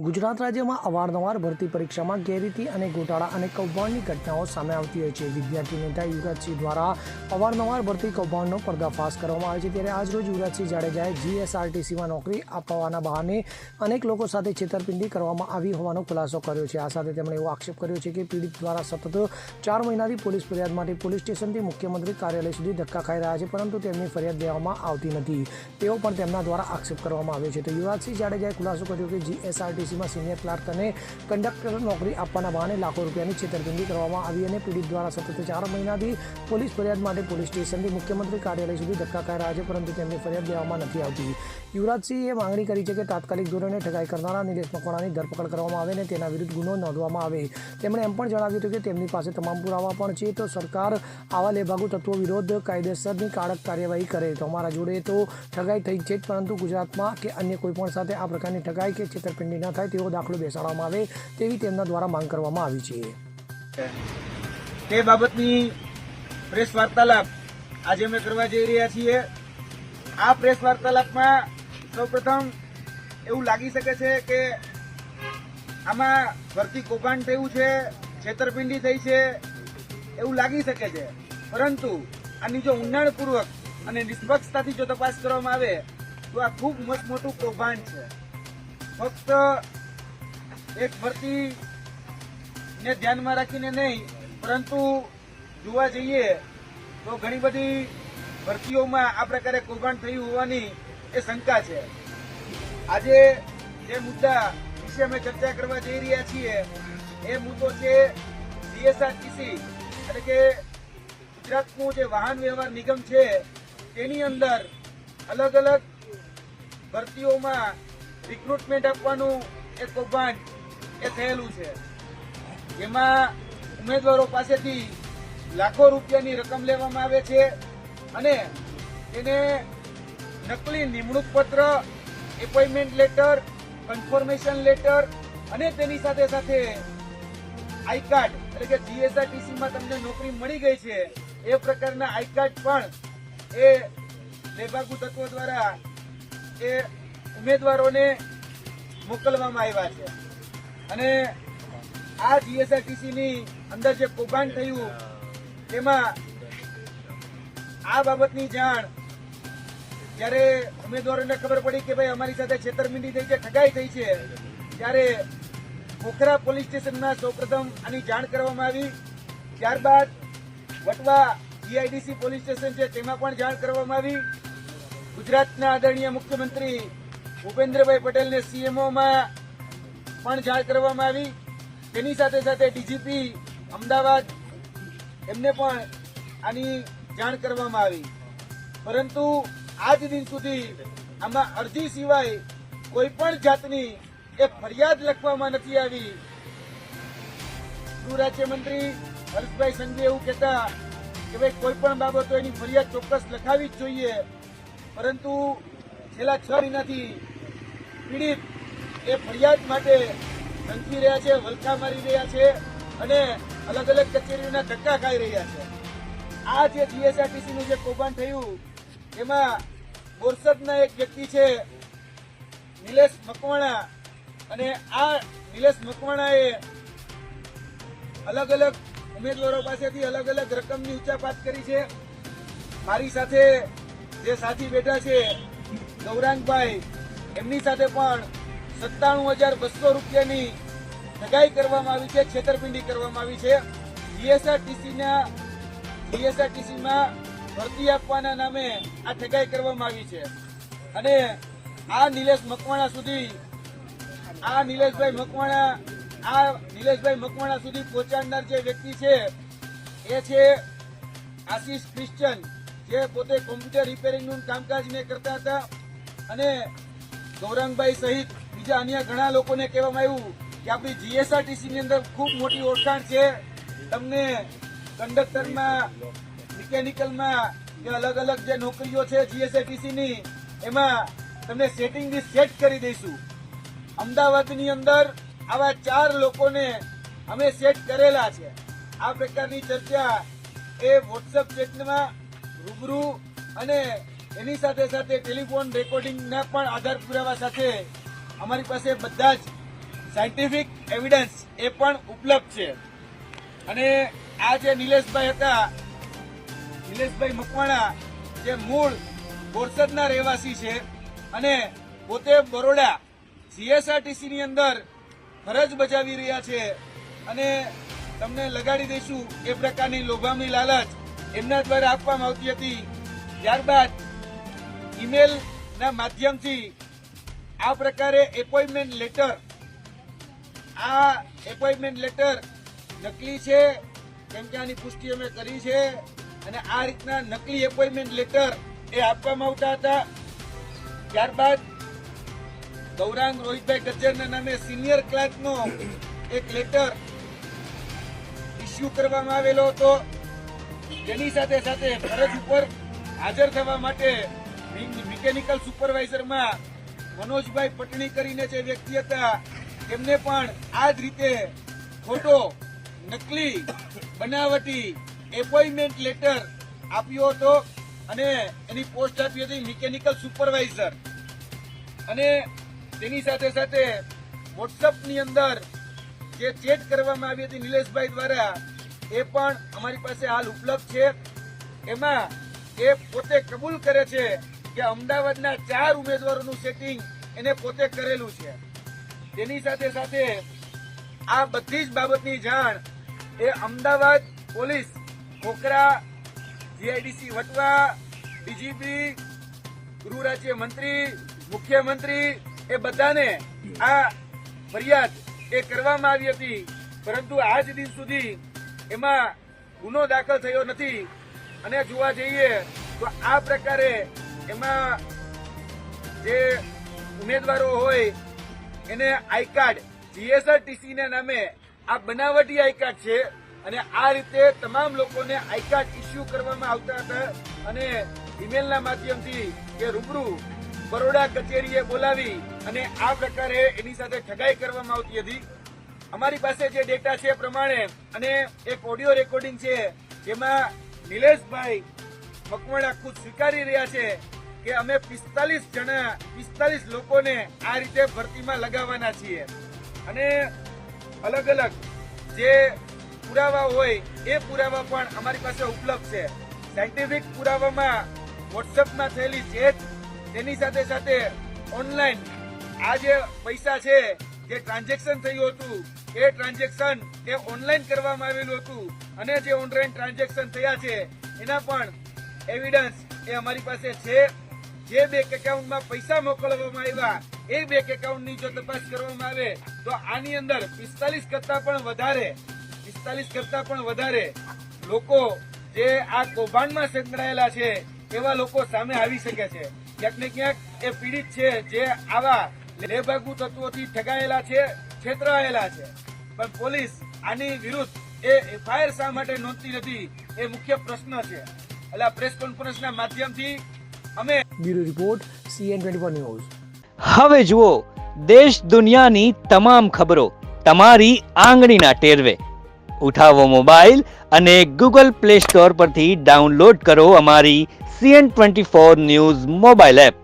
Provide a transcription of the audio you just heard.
ગુજરાત રાજ્યમાં અવારનવાર ભરતી પરીક્ષામાં ગેરરીતિ અને ગોટાળા અને કૌભાંડની ઘટનાઓ સામે આવતી હોય છે। વિદ્યાર્થી નેતા યુવરાજસિંહ દ્વારા અવારનવાર ભરતી કૌભાંડનો પર્દાફાશ કરવામાં આવે છે। ત્યારે આજરોજ યુવરાજસિંહ જાડેજાએ જીએસઆરટીસીમાં નોકરી અપાવવાના બહાને અનેક લોકો સાથે છેતરપિંડી કરવામાં આવી હોવાનો ખુલાસો કર્યો છે। આ સાથે તેમણે એવો આક્ષેપ કર્યો છે કે પીડિત દ્વારા સતત 4 મહિનાથી પોલીસ ફરિયાદ માટે પોલીસ સ્ટેશનથી મુખ્યમંત્રી કાર્યાલય સુધી ધક્કા ખાઈ રહ્યા છે, પરંતુ તેમની ફરિયાદ લેવામાં આવતી નથી, તેવો પણ તેમના દ્વારા આક્ષેપ કરવામાં આવ્યો છે। તો યુવરાજસિંહ જાડેજાએ ખુલાસો કર્યો કે જીએસઆરટીસીમાં સિનિયર ક્લાર્ક અને કંડક્ટર નોકરી આપવાના બહાને લાખો રૂપિયાની છેતરપિંડી કરવામાં આવી અને પીડિત દ્વારા સતત 4 મહિનાથી પોલીસ ફરિયાદ માટે પોલીસ સ્ટેશનથી મુખ્યમંત્રી કાર્યાલય સુધી ધક્કા ખાઈ રહ્યા છે, પરંતુ તેમની ફરિયાદ લેવામાં નથી આવતી। યુવરાજસિંહે માંગણી કરી છે કે તાત્કાલિક ધોરણે ઠગાઈ કરનારા નિલેશ મકવાણાની ધરપકડ કરવામાં આવે અને તેના વિરુદ્ધ ગુનો નોંધવામાં આવે। તેમણે એમ પણ જણાવ્યું હતું કે તેમની પાસે તમામ પુરાવા પણ છે, તો સરકાર આવા લેભાગુ તત્વો વિરુદ્ધ કાયદેસરની કડક કાર્યવાહી કરે। તો અમારા જોડે તો ઠગાઈ થઈ છે, પરંતુ ગુજરાતમાં કે અન્ય કોઈ પણ સાથે આ પ્રકારની ઠગાઈ કે છેતરપિંડી ન થાય તેવો દાખલો બેસાડવામાં આવે તેવી તેમના દ્વારા માંગ કરવામાં આવી છે। તે બાબતની પ્રેસ વાર્તાલાપ આજે અમે કરવા જઈ રહ્યા છીએ। આ પ્રેસ વાર્તાલાપમાં સૌપ્રથમ એવું લાગી શકે છે કે આમાં ભરતી કૌભાંડ થયું છે, છેતરપિંડી થઈ છે એવું લાગી શકે છે, પરંતુ આની જો ઊંડાણપૂર્વક અને નિષ્પક્ષતાથી જો તપાસ કરવામાં આવે તો આ ખૂબ મોટું કૌભાંડ છે। ફક્ત એક ભરતીને ધ્યાનમાં રાખીને નહીં, પરંતુ જોવા જઈએ તો ઘણી બધી ભરતીઓમાં આ પ્રકારે કૌભાંડ થયું હોવાની એ શંકા છે। આજે જે મુદ્દા વિશે અમે ચર્ચા કરવા જઈ રહ્યા છીએ એ મુદ્દો છે જીએસઆરટીસી એટલે કે ગુજરાતનું જે વાહન વ્યવહાર નિગમ છે તેની અંદર અલગ અલગ ભરતીઓમાં રિક્રુટમેન્ટ આપવાનું એક કૌભાંડ એ થયેલું છે, જેમાં ઉમેદવારો પાસેથી લાખો રૂપિયાની રકમ લેવામાં આવે છે અને તેને નકલી નિમણૂક પત્ર, એપોઇન્ટમેન્ટ લેટર, કન્ફર્મેશન લેટર અને તેની સાથે સાથે આઈ કાર્ડ એટલે કે જીએસઆરટીસીમાં તમને નોકરી મળી ગઈ છે એ પ્રકારના આઈ કાર્ડ પણ એ લેભાગુ તત્વો દ્વારા એ ઉમેદવારોને મોકલવામાં આવ્યા છે। અને આ જીએસઆરટીસીની અંદર જે કૌભાંડ થયું તેમાં આ બાબતની જાણ જ્યારે ઉમેદવારોને ખબર પડી કે ભાઈ અમારી સાથે છેતરપિંડી થઈ છે, ઠગાઈ થઈ છે, ત્યારે ખોખરા પોલીસ સ્ટેશનમાં સૌપ્રથમ આની જાણ કરવામાં આવી। ત્યારબાદ વટવા જીઆઈડીસી પોલીસ સ્ટેશન છે તેમાં પણ જાણ કરવામાં આવી। ગુજરાતના આદરણીય મુખ્યમંત્રી ભૂપેન્દ્રભાઈ પટેલને સીએમઓમાં પણ જાણ કરવામાં આવી। તેની સાથે સાથે ડીજીપી અમદાવાદ એમને પણ આની જાણ કરવામાં આવી, પરંતુ આજ દિન સુધી આમાં અરજી સિવાય કોઈ પણ જાતની એક ફરિયાદ લખવામાં નથી આવી। ગૃહ રાજ્યમંત્રી હર્ષભાઈ સંઘવી એવું કહેતા કે ભાઈ કોઈ પણ બાબતો એની ફરિયાદ ચોક્કસ લખાવી જ જોઈએ, પરંતુ છેલ્લા 6 મહિનાથી પીડિત એ ફરિયાદ માટે ધમકી રહ્યા છે, વલખા મારી રહ્યા છે અને અલગ અલગ કચેરીઓના ધક્કા ખાઈ રહ્યા છે। આ જે જીએસઆરટીસીનું જે કૌભાંડ થયું એમાં બોરસદના એક વ્યક્તિ છે નિલેશ મકવાણા, અને આ નિલેશ મકવાણાએ અલગ અલગ ઉમેદવારો પાસેથી અલગ અલગ રકમની ઉચાપાત કરી છે। મારી સાથે જે સાથી બેઠા છે ગૌરાંગભાઈ, એમની સાથે પણ 97,200 રૂપિયાની ઠગાઈ કરવામાં આવી છે, છેતરપિંડી કરવામાં આવી છે। જીએસઆરટીસીમાં ભરતી આપવાના નામે આ ઠગાઈ કરવામાં આવી છે અને આ નિલેશભાઈ મકવાણા સુધી પહોંચાડનાર જે વ્યક્તિ છે એ છે આશીષ ક્રિશ્ચન, જે પોતે કોમ્પ્યુટર રિપેરિંગનું કામકાજ ને કરતા હતા, અને ગૌરાંગભાઈ સહિત બીજા અન્ય ઘણા લોકોને કહેવામાં આવ્યું કે આપણી જીએસઆરટીસીની અંદર ખૂબ મોટી ઓળખાણ છે, તમને કંડક્ટરમાં, મિકેનિકલમાં કે અલગ અલગ જે નોકરીઓ છે જીએસઆરટીસીની એમાં તમને સેટિંગની સેટ કરી દઈશું। અમદાવાદની અંદર આવા 4 લોકોને અમે સેટ કરેલા છે। આ પ્રકારની ચર્ચા એ વોટ્સએપ ચેટમાં રૂબરૂ અને એની સાથે સાથે ટેલિફોન રેકોર્ડિંગના પણ આધાર પુરાવા સાથે અમારી પાસે બધા જ સાયન્ટિફિક એવિડન્સ એ પણ ઉપલબ્ધ છે. અને આ જે નિલેશભાઈ હતા, નિલેશભાઈ મકવાણા, જે મૂળ બોરસદના રહેવાસી છે અને પોતે બરોડા જીએસઆરટીસી ની અંદર ફરજ બજાવી રહ્યા છે અને તમને લગાડી દઈશું એ પ્રકારની લોભામણી લાલચ એમના દ્વારા આપવામાં આવતી હતી. ત્યારબાદ ઈમેલના માધ્યમથી આ પ્રકારે એપોઇન્ટમેન્ટ લેટર નકલી છે, કેમ કે આની પુષ્ટિ અમે કરી છે અને આ રીતના નકલી એપોઇન્ટમેન્ટ લેટર એ આપવામાં આવતા હતા. ત્યારબાદ ગૌરાંગ રોહિતભાઈ ગજ્જરના નામે સિનિયર ક્લાર્કનો એક લેટર ઇસ્યુ કરવામાં આવેલો હતો. તેની સાથે સાથે ફરજ ઉપર હાજર થવા માટે મિકેનિકલ સુપરવાઇઝરમાં મનોજભાઈ પટણી કરીને જે વ્યક્તિ હતા તેમને પણ આ જ રીતે ખોટો, નકલી, બનાવટી એપોઇન્ટમેન્ટ લેટર આપ્યો હતો અને એની પોસ્ટ આપી હતી મિકેનિકલ સુપરવાઇઝર. અને તેની સાથે સાથે વોટ્સઅપની અંદર જે ચેટ કરવામાં આવી હતી નિલેશભાઈ દ્વારા એ પણ અમારી પાસે હાલ ઉપલબ્ધ છે. એમાં એ પોતે કબૂલ કરે છે કે અમદાવાદના 4 ઉમેદવારોનું સેટિંગ એને પોતે કરેલું છે. તેની સાથે સાથે આ બધી જ બાબતની જાણ એ Ahmedabad police, Khokhra, GIDC Vatva, DGP, ગૃહ રાજ્ય મંત્રી, મુખ્યમંત્રી એ બધાને આ ફરિયાદ એ કરવામાં આવી હતી, પરંતુ આજ દિન સુધી એમાં ગુનો દાખલ થયો નથી. અને જોવા જઈએ તો આ પ્રકારે એમાં જે ઉમેદવારો હોય એને આઈ કાર્ડ જીએસઆરટીસી ના નામે આ બનાવટી આઈ કાર્ડ છે અને આ રીતે તમામ લોકોને આઈ કાર્ડ ઇસ્યુ કરવામાં આવતા હતા અને ઈમેલના માધ્યમથી કે રૂબરૂ બરોડા કચેરીએ બોલાવી અને આ પ્રકારે એની સાથે ઠગાઈ કરવામાં આવતી હતી. અમારી પાસે જે ડેટા છે એ પ્રમાણે અને એક ઓડિયો રેકોર્ડિંગ છે જેમાં નિલેશભાઈ મકવાણા ખુદ સ્વીકારી રહ્યા છે કે અમે 45 લોકોને આ રીતે ભરતીમાં લગાવવાના છીએ અને અલગ અલગ જે પુરાવા હોય એ પુરાવા પણ અમારી પાસે ઉપલબ્ધ છે. સાયન્ટિફિક પુરાવામાં વોટ્સઅપમાં થયેલી ચેટ, તેની સાથે સાથે ઓનલાઈન આ જે પૈસા છે જે ટ્રાન્ઝેક્શન થયું હતું એ ટ્રાન્ઝેક્શન એ ઓનલાઈન કરવામાં આવેલું હતું અને જે ઓનલાઈન ટ્રાન્ઝેક્શન થયા છે એના પણ એવિડન્સ એ અમારી પાસે છે. જે બેંક એકાઉન્ટમાં પૈસા મોકલવામાં આવ્યા એ બેંક એકાઉન્ટની જો તપાસ કરવામાં આવે તો આની અંદર 45 કરતા પણ વધારે લોકો જે આ કૌભાંડમાં સંકળાયેલા છે એવા લોકો સામે આવી શકે છે. ક્યાંક ને ક્યાંક એ પીડિત છે જે આવા લેભાગુ તત્વોથી ઠગાયેલા છે, છેતરાયેલા છે, પણ પોલીસ આની વિરુદ્ધ એ એફઆઈઆર શા માટે નોંધતી નથી એ મુખ્ય પ્રશ્ન છે. એટલે પ્રેસ કોન્ફરન્સના માધ્યમથી અમે બ્યુરો રિપોર્ટ CN24 ન્યૂઝ. હવે જુઓ દેશ દુનિયાની તમામ ખબરો તમારી આંગળીના ટેરવે. ઉઠાવો મોબાઈલ અને Google Play Store પરથી ડાઉનલોડ કરો અમારી CN24 ન્યૂઝ મોબાઈલ એપ.